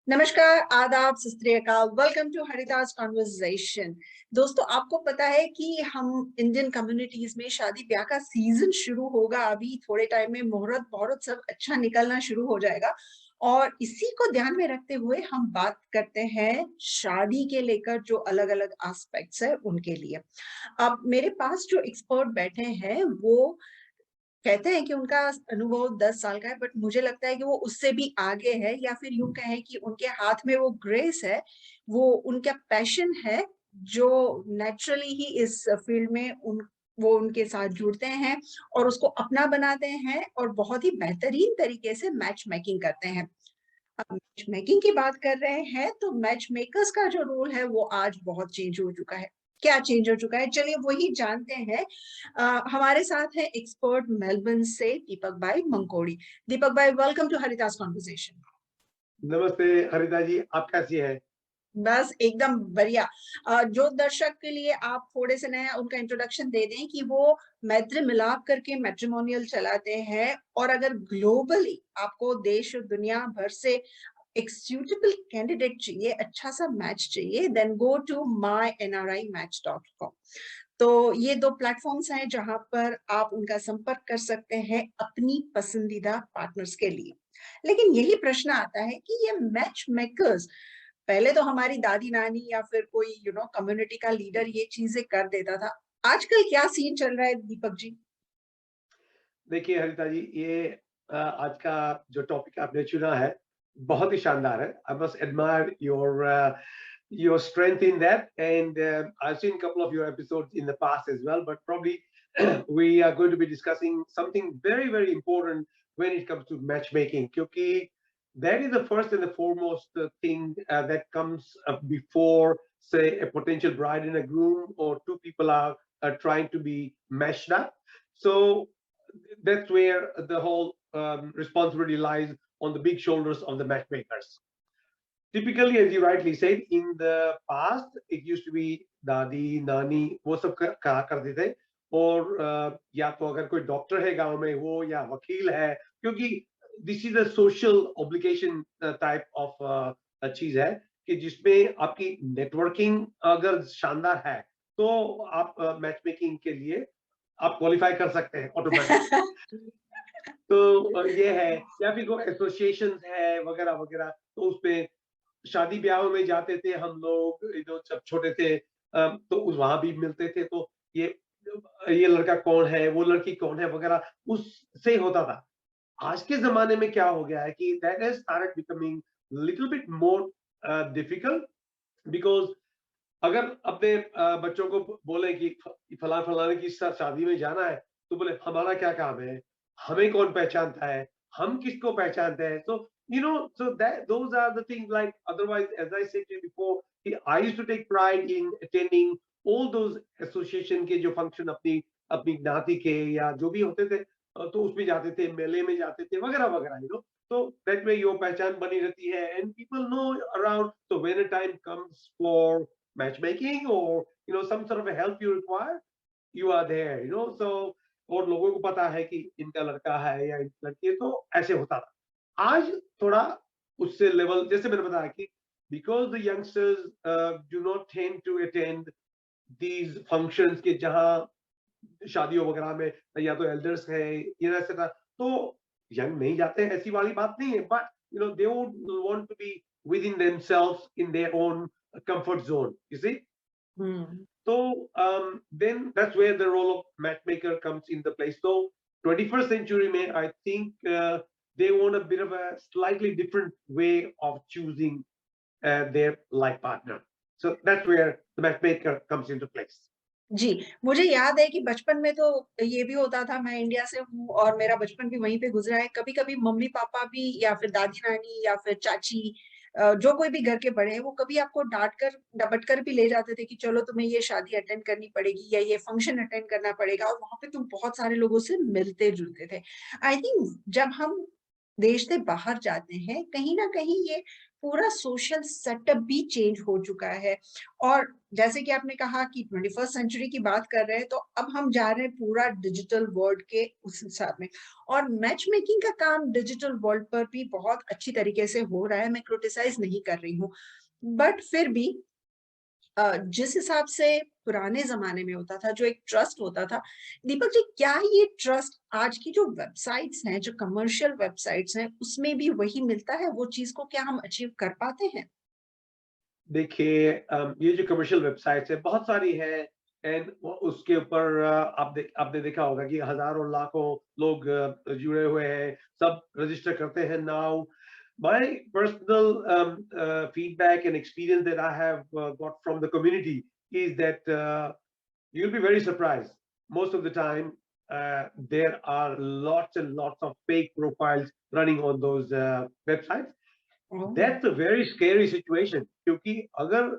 नमस्कार, आदाब, सत श्री अकाल। Welcome to Haridas conversation. दोस्तों, आपको पता है कि हम इंडियन कम्युनिटीज में शादी ब्याह का सीजन शुरू होगा। अभी थोड़े टाइम में मुहूर्त बहुत सब अच्छा निकलना शुरू हो जाएगा और इसी को ध्यान में रखते हुए हम बात करते हैं शादी के लेकर जो अलग अलग एस्पेक्ट्स है उनके लिए। अब मेरे पास जो एक्सपर्ट बैठे हैं वो कहते हैं कि उनका अनुभव 10 साल का है, बट मुझे लगता है कि वो उससे भी आगे है, या फिर यूं कहें कि उनके हाथ में वो ग्रेस है, वो उनका पैशन है जो नेचुरली ही इस फील्ड में वो उनके साथ जुड़ते हैं और उसको अपना बनाते हैं और बहुत ही बेहतरीन तरीके से मैच मेकिंग करते हैं। अब मैच मेकिंग की बात कर रहे हैं तो मैच मेकर्स का जो रोल है वो आज बहुत चेंज हो चुका है। क्या चेंज हो चुका है, चलिए वही जानते हैं। हमारे साथ है एक्सपर्ट मेलबर्न से दीपक भाई मंकोड़ी। दीपक भाई, वेलकम टू हरिदास कॉन्वर्सेशन। नमस्ते हरिता जी, आप कैसी है? बस एकदम बढ़िया। जो दर्शक के लिए आप थोड़े से नया उनका इंट्रोडक्शन दे दें कि वो मैत्री मिलाप करके मैट्रिमोनियल चलाते हैं, और अगर ग्लोबली आपको देश और दुनिया भर से एक सूटेबल कैंडिडेट चाहिए, अच्छा सा मैच चाहिए, देन गो टू mynrimatch.com। तो ये दो प्लेटफॉर्म्स हैं जहां पर आप उनका संपर्क कर सकते हैं अपनी पसंदीदा पार्टनर्स के लिए। लेकिन यही प्रश्न आता है कि ये मैच मेकर्स, पहले तो हमारी दादी नानी या फिर कोई कम्युनिटी का लीडर ये चीजें कर देता था। आजकल क्या सीन चल रहा है दीपक जी? देखिए हरिता जी, ये आज का जो टॉपिक आपने चुना है बहुत ही शानदार है। I must admire your strength in that, and I've seen a couple of your episodes in the past as well, but probably we are going to be discussing something very important when it comes to matchmaking, क्योंकि that is the first and the foremost thing that comes before, say, a potential bride and a groom, or two people are trying to be matched up. So that's where the whole responsibility lies on the big shoulders of the matchmakers. Typically, as you rightly said, in the past, it used to be दादी नानी वो सब कहा करते थे, और या तो अगर कोई डॉक्टर है गांव में वो, या वकील है, क्योंकि this is a social obligation type of चीज है कि जिसमें आपकी नेटवर्किंग अगर शानदार है तो आप मैच मेकिंग के लिए आप क्वालिफाई कर सकते हैं ऑटोमेटिक। तो ये है, या फिर कोई एसोसिएशन है वगैरह वगैरह, तो उसमें शादी ब्याह में जाते थे हम लोग, जब छोटे थे, तो उस वहां भी मिलते थे। तो ये लड़का कौन है, वो लड़की कौन है वगैरह, उससे होता था। आज के जमाने में क्या हो गया है कि that has started becoming little bit more difficult, because अगर अपने बच्चों को बोले कि फलाने की शादी में जाना है, तो बोले हमारा क्या काम है, हमें कौन पहचानता है, हम किसको पहचानते हैं। So so that those are the things, like, otherwise, as I said to you before, I used to take pride in attending all those association के जो फंक्शन अपनी अपनी ज्ञाति के या जो भी होते थे, तो उसमें जाते थे, मेले में जाते थे वगैरह वगैरह, तो that way your पहचान बनी रहती है, and people know around. So when a time comes for matchmaking, or some sort of a help you require, you are there, so, और लोगों को पता है कि इनका लड़का है या इनकी लड़की है, तो ऐसे होता था। आज थोड़ा उससे लेवल, जैसे मैंने बताया कि because the youngsters do not tend to attend these functions के जहां शादियों वगैरह में या तो एल्डर्स है या ऐसा, तो यंग नहीं जाते हैं, ऐसी वाली बात नहीं है, but they would want to be within themselves in their own comfort zone, you see. So then that's where the role of matchmaker comes in the place. So 21st century mein, I think they want a bit of a slightly different way of choosing their life partner. So that's where the matchmaker comes into place. जी, मुझे याद है कि बचपन में तो ये भी होता था। मैं इंडिया से हूँ और मेरा बचपन भी वहीं पे गुजरा है। कभी-कभी मम्मी-पापा भी या फिर दादी-नानी या फिर चाची, जो कोई भी घर के बड़े हैं, वो कभी आपको डाँट कर डपट कर भी ले जाते थे कि चलो तुम्हें ये शादी अटेंड करनी पड़ेगी या ये फंक्शन अटेंड करना पड़ेगा, और वहाँ पे तुम बहुत सारे लोगों से मिलते-जुलते थे। आई थिंक जब हम देश से बाहर जाते हैं, कहीं न कहीं ये पूरा सोशल सेटअप भी चेंज हो चुका है। और जैसे कि आपने कहा कि 21st सेंचुरी की बात कर रहे हैं, तो अब हम जा रहे हैं पूरा डिजिटल वर्ल्ड के उस हिसाब में। और मैच मेकिंग का काम डिजिटल वर्ल्ड पर भी बहुत अच्छी तरीके से हो रहा है, मैं क्रिटिसाइज़ नहीं कर रही हूँ। बट फिर भी जिस हिसाब से पुराने ज़माने में होता था, जो एक ट्रस्ट होता था, दीपक जी क्या ये ट्रस्ट आज की जो वेबसाइट्स हैं, जो कमर्शियल वेबसाइट्स हैं, उसमें भी वही मिलता है? वो चीज़ को क्या हम अचीव कर पाते हैं? देखिए ये जो कमर्शियल वेबसाइट्स है बहुत सारी है एंड उसके ऊपर आपने देखा होगा कि हजारों लाखों लोग जुड़े हुए हैं, सब रजिस्टर करते हैं now. My personal feedback and experience that I have got from the community is that you'll be very surprised. Most of the time, there are lots and lots of fake profiles running on those websites. Oh! That's a very scary situation क्योंकि अगर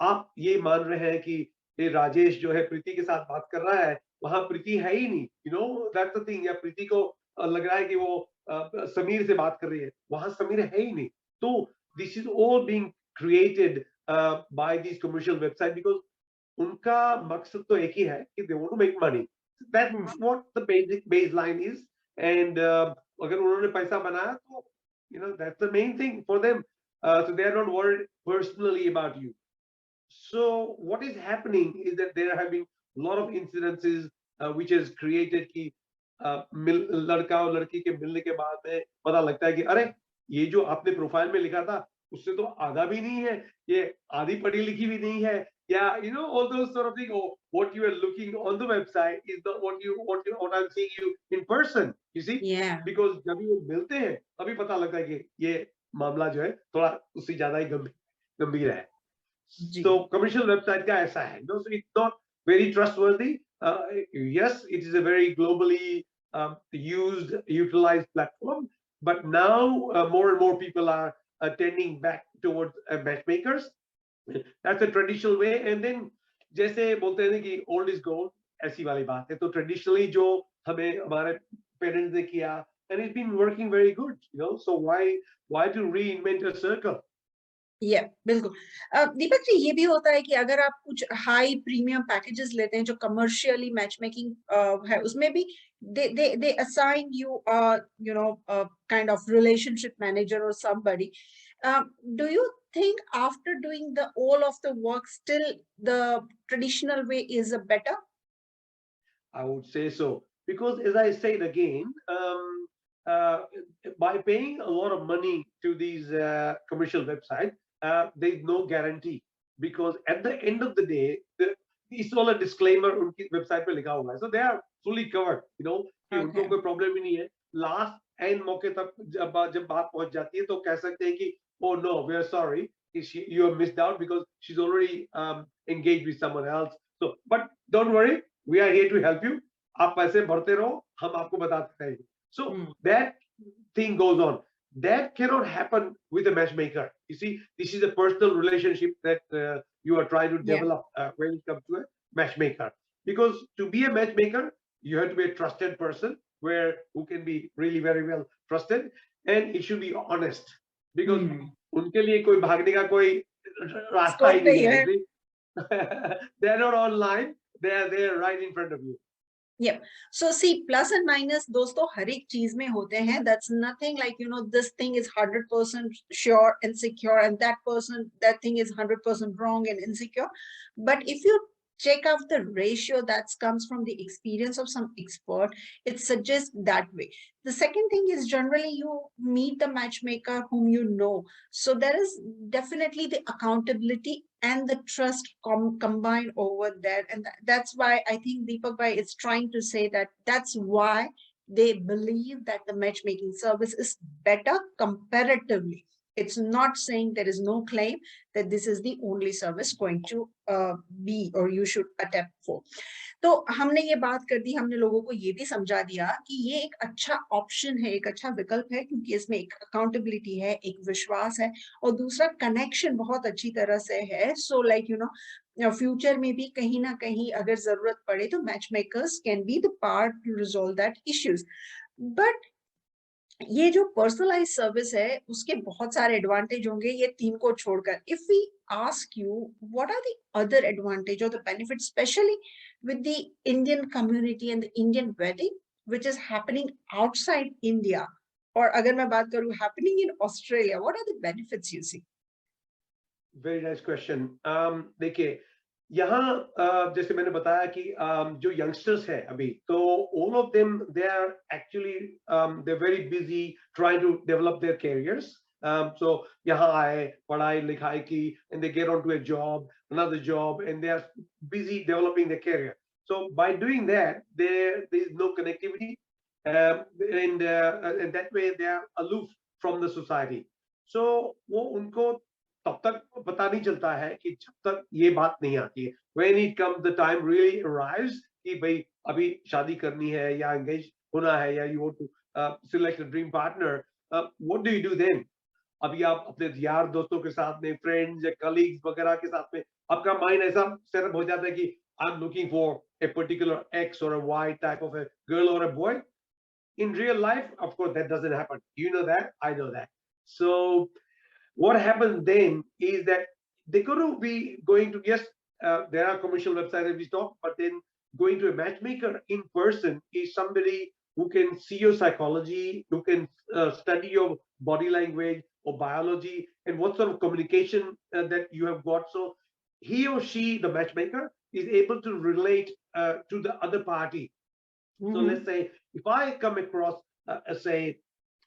आप ये मान रहे हैं कि ये राजेश जो है प्रीति के साथ बात कर रहा है, वहां प्रीति है ही नहीं, you know that's the thing, या प्रीति को लग रहा है कि वो समीर से बात कर रही है, वहां समीर है ही नहीं। तो this is all being created by this commercial website because उनका मकसद तो एक ही है कि they want to make money. Hmm, that's what the basic baseline is. And अगर उन्होंने पैसा बनाया तो you know that's the main thing for them, so they are not worried personally about you. So what is happening is that there have been a lot of incidences which has created कि लड़का और लड़की के मिलने के बाद में पता लगता है कि अरे ये जो आपने प्रोफाइल में लिखा था उससे तो आधा भी नहीं है, ये आधी पढ़ी लिखी भी नहीं है, या you know all those sort of things, or what you are looking on the website is not what I'm seeing you in person, you see, या because जब ये मिलते हैं तभी पता लगता है कि ये मामला जो है थोड़ा उससे ज्यादा ही गंभीर है। जी। So commercial website का ऐसा है, no, so it's not very trustworthy. Yes, it is a very globally utilized platform, but now more and more people are tending back towards matchmakers. That's a traditional way. And then जैसे बोलते हैं कि old is gold, ऐसी वाली बात है। तो traditionally जो हमें हमारे parents ने किया, and it's been working very good, you know. So why to reinvent a circle? या बिल्कुल। दीपक जी ये भी होता है कि अगर आप कुछ हाई प्रीमियम पैकेजेस लेते हैं जो कमर्शियली मैच मेकिंग है उसमें भी they assign you you know kind of relationship manager और somebody. Do you think after doing the all of the work still the traditional way is a better? I would say so because, as I said again, uh, by paying a lot of money to these commercial websites, there is no guarantee because at the end of the day, it's all a disclaimer उनकी website पे लिखा हुआ है, so they are fully covered, you know, कि उनको Okay. कोई problem ही नहीं है। Last एंड मौके तक जब बात पहुंच जाती है तो कह सकते हैं कि oh no, we are sorry, you have missed out because she's already engaged with someone else. So, but don't worry, we are here to help you. आप पैसे भरते रहो, हम आपको बताते रहेंगे। So Hmm. that thing goes on. That cannot happen with a matchmaker. You see, this is a personal relationship that you are trying to Yeah. develop when it comes to a matchmaker. Because to be a matchmaker, you have to be a trusted person where who can be really very well trusted, and it should be honest. Because Hmm. उनके लिए कोई भागने का कोई रास्ता ही Scope नहीं नहीं है। है। See? They are not online, they are there right in front of you. Yeah. So see, plus and minus दोस्तों हर एक चीज में होते हैं. That's nothing like this thing is 100% sure and secure, and that thing is 100% wrong and insecure. But if you check out the ratio that comes from the experience of some expert, it suggests that way. The second thing is generally you meet the matchmaker whom you know. So there is definitely the accountability and the trust combined over there. And that's why I think Deepak Bhai is trying to say that that's why they believe that the matchmaking service is better comparatively. It's not saying there is no claim that this is the only service going to be or you should attempt for. तो हमने ये बात कर दी, हमने लोगों को ये भी समझा दिया कि ये एक अच्छा ऑप्शन है, एक अच्छा विकल्प है क्योंकि इसमें एक अकाउंटेबिलिटी है, एक विश्वास है और दूसरा कनेक्शन बहुत अच्छी तरह से है। सो लाइक फ्यूचर में भी कहीं ना कहीं अगर जरूरत पड़े तो match makers can be the part two resolve that issues. But ये जो पर्सनलाइज सर्विस है उसके बहुत सारे एडवांटेज होंगे ये 3 को छोड़कर. If we ask you what are the other advantage और the benefit specially with the Indian community and the Indian wedding which is happening outside India, और अगर मैं बात करूं happening in Australia, what are the benefits you see? Very nice question. देखिए, यहाँ जैसे मैंने बताया कि जो यंगस्टर्स है अभी, तो all of them they are actually they very busy trying to develop their careers. So यहाँ आए, पढ़ाई लिखाई की, and they get on to a job, another job, and they are busy developing their career. So by doing that, there is no connectivity, and that way they are aloof from the society. So वो उनको तब तक पता नहीं चलता है कि जब तक ये बात नहीं आती है. When it comes the time really arrives कि भाई अभी शादी करनी है या engage होना है या you want to select a dream partner, what do you do then? अभी आप अपने यार दोस्तों के साथ में, फ्रेंड्स या कलीग्स वगैरह के साथ में आपका माइंड ऐसा सेटअप हो जाता है कि I am looking for a particular X or a Y type of a girl or a boy. In real life, of course, that doesn't happen. You know that, I know that. So what happens then is that they're going to be going to, yes, there are commercial websites that we talk, but then going to a matchmaker in person is somebody who can see your psychology, who can study your body language or biology and what sort of communication that you have got. So he or she, the matchmaker, is able to relate to the other party. So let's say if I come across, say,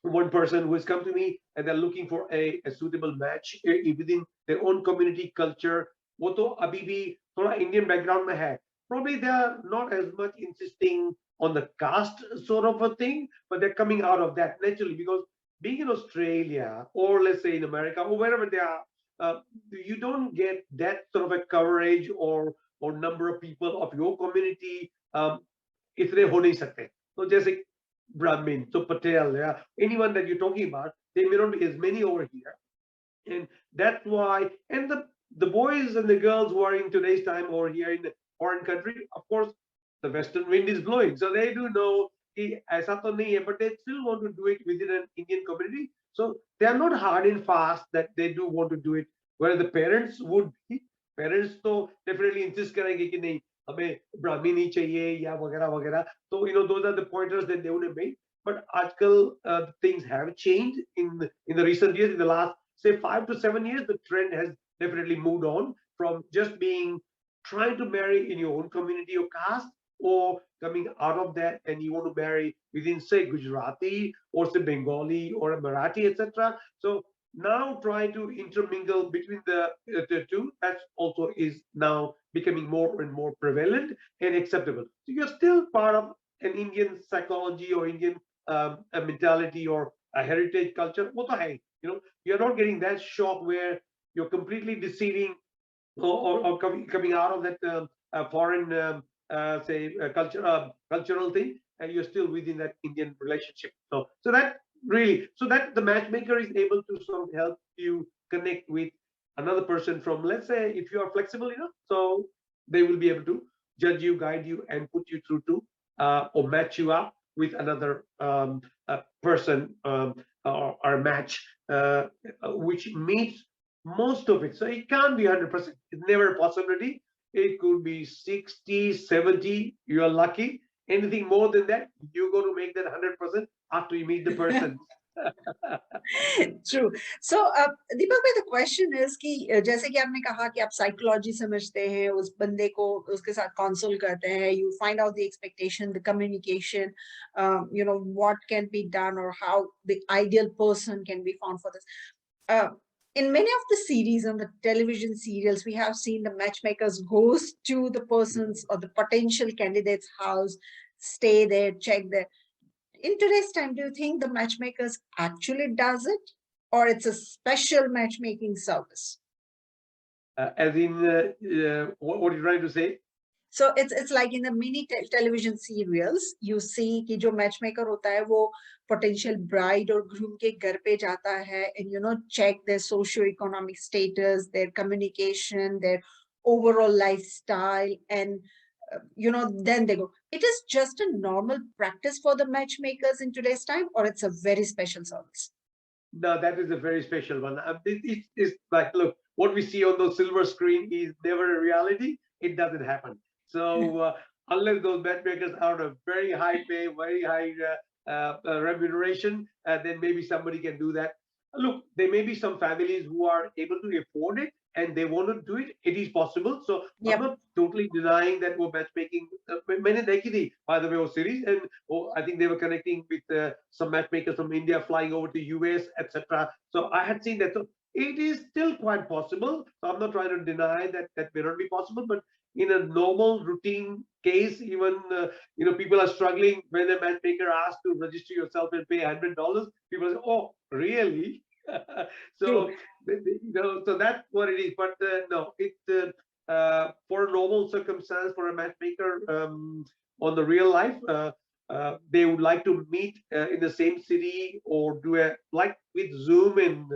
one person who has come to me and they're looking for a suitable match within their own community culture, वो तो अभी भी थोड़ा Indian background में है. Probably they are not as much insisting on the caste sort of a thing, but they're coming out of that naturally because being in Australia or let's say in America or wherever they are, you don't get that sort of a coverage or number of people of your community. इतने हो नहीं सकते. तो जैसे Brahmin, so Patel, yeah, anyone that you're talking about, there may not be as many over here. And that's why, and the boys and the girls who are in today's time over here in the foreign country, of course, the western wind is blowing. So they do know कि ऐसा तो नहीं है, but they still want to do it within an Indian community. So they are not hard and fast that they do want to do it. Where the parents would be, parents तो definitely insist करेंगे कि नहीं हमें ब्राह्मण ही चाहिए या वगैरह वगैरह. So those are the pointers that they would have made. But आजकल things have changed in the recent years. In the last say 5 to 7 years, the trend has definitely moved on from just being trying to marry in your own community or caste, or coming out of that and you want to marry within say Gujarati or say Bengali or a Marathi, etc. So now trying to intermingle between the two, that also is now becoming more and more prevalent and acceptable. So you're still part of an Indian psychology or Indian a mentality or a heritage culture. वो तो है, you're not getting that shock where you're completely deceiving or coming out of that foreign say cultural thing, and you're still within that Indian relationship. So that really, so that the matchmaker is able to sort of help you connect with another person from, let's say, if you are flexible enough, so they will be able to judge you, guide you, and put you through to or match you up with another person or a match which meets most of it. So it can't be 100%. It's never a possibility. It could be 60, 70. You are lucky. Anything more than that, you're going to make that 100% after you meet the person. True. So, Deepak bhai, the question is कि जैसे कि आपने कहा कि आप psychology समझते हैं, उस बंदे को उसके साथ consult करते हैं, you find out the expectation, the communication, what can be done or how the ideal person can be found for this. In many of the series on the television serials, we have seen the matchmakers goes to the person's or the potential candidate's house, stay there, check there. In today's time, do you think the matchmakers actually does it, or it's a special matchmaking service? As in, what are you trying to say? So it's like in the mini television serials, you see कि जो matchmaker होता है वो potential bride or groom के घर पे जाता है and check their socio-economic status, their communication, their overall lifestyle, and then they go. It is just a normal practice for the matchmakers in today's time, or it's a very special service? No, that is a very special one. It's like, look, what we see on those silver screen is never a reality. It doesn't happen. So unless those matchmakers are on a very high pay, very high remuneration, then maybe somebody can do that. Look, there may be some families who are able to afford it and they want to do it. It is possible. So I'm Yep. not totally denying that we're matchmaking. Many decades, by the way, of series, and I think they were connecting with some matchmakers from India flying over to US, etc. So I had seen that. So it is still quite possible. So I'm not trying to deny that that may not be possible, but in a normal routine case, even people are struggling when a matchmaker asks to register yourself and pay $100. People say, "Oh, really?" True. So so that's what it is. But no, it for a normal circumstance for a matchmaker on the real life. They would like to meet in the same city or do a like with Zoom and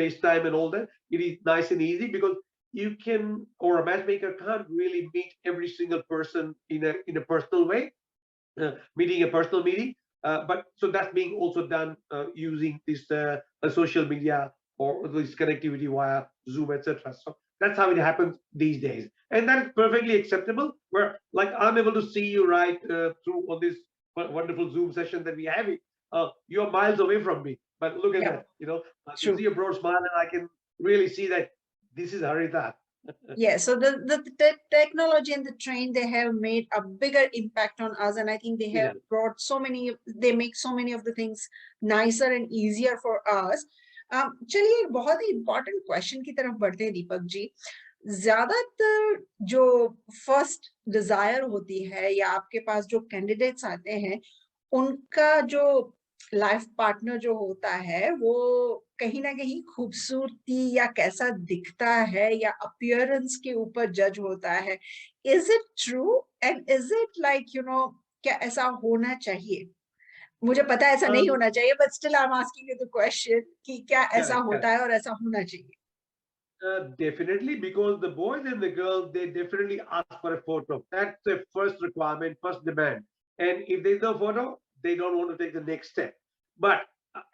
FaceTime and all that. It is nice and easy because you can, or a matchmaker can't really meet every single person in a personal way, meeting a personal meeting. But so that's being also done using this social media or this connectivity via Zoom, etc. So that's how it happens these days, and that is perfectly acceptable. Where like I'm able to see you right through on this wonderful Zoom session that we have. You're miles away from me, but look at Yeah. that. I can see True. your broad smile, and I can really see that this is Harita. Yeah, so the technology and the train, they have made a bigger impact on us, and I think they have brought they make so many of the things nicer and easier for us. चलिए एक बहुत ही important question की तरफ बढ़ते हैं दीपक जी. ज्यादातर जो first Dzire होती है या आपके पास जो कैंडिडेट्स आते हैं, उनका जो लाइफ पार्टनर जो होता है वो कहीं ना कहीं खूबसूरती या कैसा दिखता है या अपीयरेंस के ऊपर जज होता है. Is it true and is it like क्या ऐसा होना चाहिए? मुझे पता है ऐसा नहीं होना चाहिए, but still I am asking you the question कि क्या ऐसा Correct, होता correct. है और ऐसा होना चाहिए? Definitely, because the boys and the girls, they definitely ask for a photo. That's the first requirement, first demand. And if there's no photo, they don't want to take the next step. But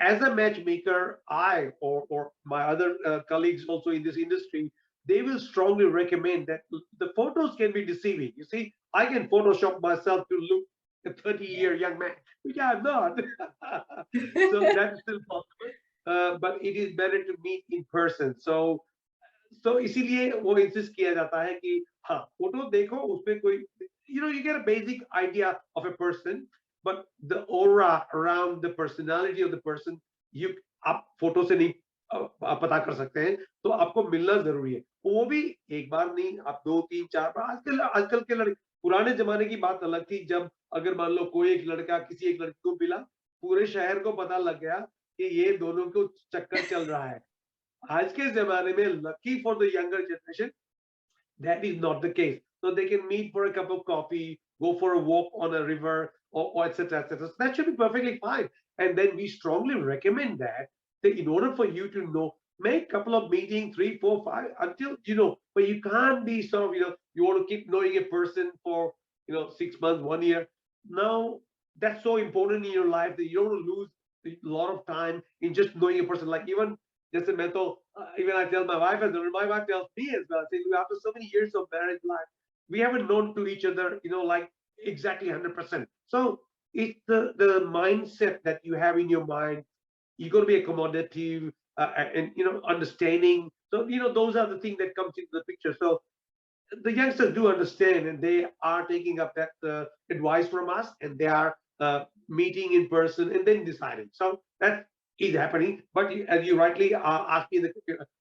as a matchmaker, I or my other colleagues also in this industry, they will strongly recommend that the photos can be deceiving. You see, I can Photoshop myself to look a 30-year young man, which I'm not. So that's still possible. But it is better to meet in person. So इसीलिए वो insist किया जाता है कि हाँ photo देखो उसमें कोई you get a basic idea of a person, but the aura around the personality of the person you आप फोटो से नहीं पता कर सकते हैं. तो आपको मिलना जरूरी है. वो भी एक बार नहीं, आप 2 3 4 बार. आजकल के लड़के, पुराने जमाने की बात अलग थी, जब अगर मान लो कोई एक लड़का किसी एक लड़की को मिला, पूरे शहर को पता लग गया कि ये दोनों को चक्कर चल रहा है. आज के जमाने में, lucky for the younger generation, that is not the case. So they can meet for a cup of coffee, go for a walk on a river, or etc. etc. So that should be perfectly fine. And then we strongly recommend that in order for you to know, make a couple of meetings, 3, 4, 5, until but you can't be sort of you want to keep knowing a person for 6 months, 1 year. Now that's so important in your life that you don't want to lose a lot of time in just knowing a person. Like even just a mental, even I tell my wife, and my wife tells me as well. I say, after so many years of marriage life, we haven't known to each other, like exactly 100%. So it's the mindset that you have in your mind. You're going to be accommodative and understanding. So those are the things that comes into the picture. So the youngsters do understand, and they are taking up that advice from us, and they are meeting in person and then deciding. So that is happening. But as you rightly asked me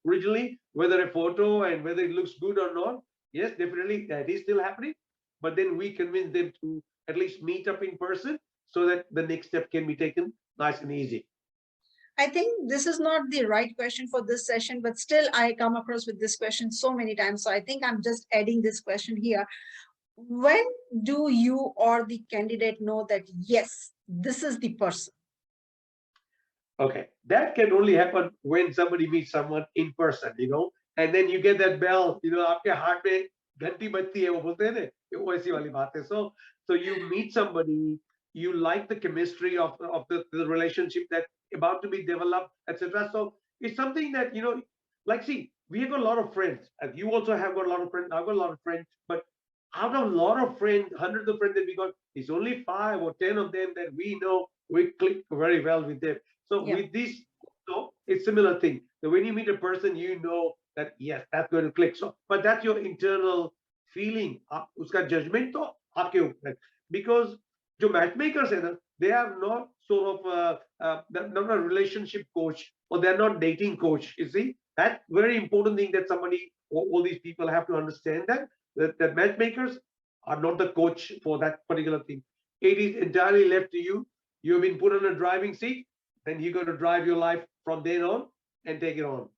originally, whether a photo and whether it looks good or not, yes, definitely that is still happening. But then we convince them to at least meet up in person so that the next step can be taken nice and easy. I think this is not the right question for this session, but still I come across with this question so many times. So I think I'm just adding this question here. When do you or the candidate know that, yes, this is the person? Okay, that can only happen when somebody meets someone in person, and then you get that bell, आपके heart में घंटी बजती है, वो बोलते हैं ना, वैसी वाली बात है. So you meet somebody, you like the chemistry of the relationship that about to be developed, etc. So it's something that, like, see, we have got a lot of friends, and you also have got a lot of friends. I've got a lot of friends, but out of a lot of friends, hundreds of friends that we got, it's only 5 or 10 of them that we know we click very well with them. So Yeah. with this, it's similar thing. So when you meet a person, you know that yes, that's going to click. So, but that's your internal feeling. Uska judgment to aapke upar hai. Because जो matchmakers है ना, they are not sort of they're not a relationship coach, or they're not dating coach. You see, that's very important thing that somebody, all these people have to understand that matchmakers are not the coach for that particular thing. It is entirely left to you. You have been put on a driving seat, then you got to drive your life from then on and take it on.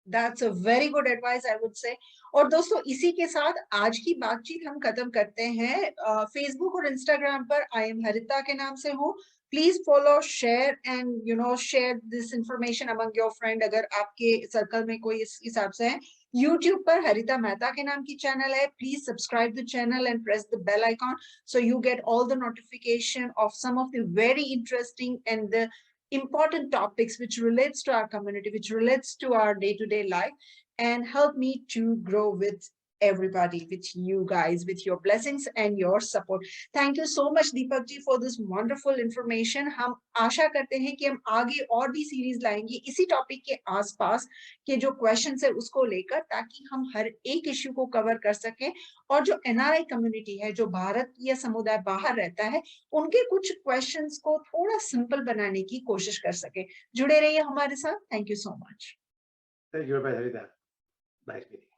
That's a very good advice, I would say. और दोस्तों, इसी के साथ आज की बातचीत हम खत्म करते हैं. फेसबुक और इंस्टाग्राम पर आई एम हरिता के नाम से हूँ. Please follow, share and share this information among your friend, अगर आपके सर्कल में कोई इस हिसाब से है. यूट्यूब पर हरिता मेहता के नाम की चैनल है. Please subscribe the channel and press the bell icon so you get all the notification of some of the very interesting and the important topics which relates to our community, which relates to our day-to-day life, and help me to grow with everybody, with you guys, with your blessings and your support. Thank you so much, Deepak ji, for this wonderful information. हम आशा करते हैं कि हम आगे और भी series लाएंगे इसी टॉपिक के आसपास के जो क्वेश्चंस है उसको लेकर, ताकि हम हर एक इश्यू को कवर कर सकें, और जो एनआरआई कम्युनिटी है, जो भारत या समुदाय बाहर रहता है, उनके कुछ क्वेश्चंस को थोड़ा सिंपल बनाने की कोशिश कर सके. जुड़े रहिए हमारे साथ. Thank you so much. Thank you very much, Harita. Nice meeting.